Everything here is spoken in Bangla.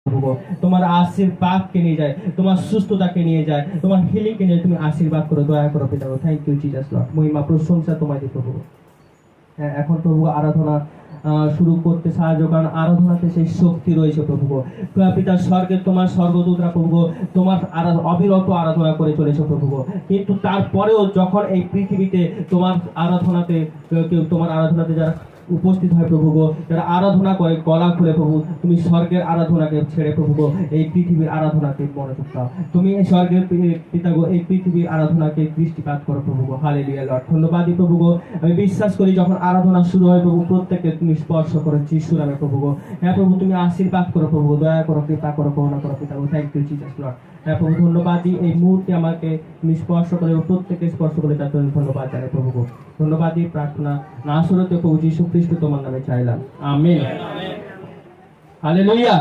প্রভু তোমার আশীর্বাদকে নিয়ে যায়, তোমার সুস্থতাকে নিয়ে যায়, তোমার হিলিংকে নিয়ে তুমি আশীর্বাদ করো, দয়া করো পিতা। Thank you Jesus Lord. মহিমা প্রশংসা তোমায় দিই প্রভু। হ্যাঁ, এখন প্রভু আরাধনা শুরু করতে সাহায্য, কারণ আরাধনাতে সেই শক্তি রয়েছে প্রভু। পিতা স্বর্গে তোমার স্বর্গদূতরা প্রভু তোমার অবিরত আরাধনা করে চলেছে প্রভু, কিন্তু তারপরেও যখন এই পৃথিবীতে তোমার আরাধনাতে যারা উপস্থিত হয় প্রভু গো, যারা আরাধনা করে গলা খুলে প্রভু, তুমি স্বর্গের আরাধনাকে ছেড়ে প্রভু গো এই পৃথিবীর আরাধনাকে মনোযোগ দাও। তুমি এই স্বর্গের পিতা গো এই পৃথিবীর আরাধনাকে দৃষ্টিপাত করো প্রভু গো। Hallelujah Lord. ধন্যবাদই প্রভু গো। আমি বিশ্বাস করি যখন আরাধনা শুরু হয় প্রভু, প্রত্যেককে তুমি স্পর্শ করো যিশু নামে প্রভু গো। হ্যাঁ প্রভু, তুমি আশীর্বাদ করো প্রভু, দয়া করো, কৃপা করো, করুণা করো পিতা গো। Thank you Jesus Lord. হ্যাঁ প্রভু, ধন্যবাদই এই মুহূর্তে আমাকে তুমি স্পর্শ করে, প্রত্যেককে স্পর্শ করে তার জন্য ধন্যবাদ জানাই প্রভু গো। ধন্যবাদই প্রার্থনা নাসরতে প্রভু যীশু খ্রিস্ট তোমার নামে চাইলাম, আমেন। হালেলুয়া।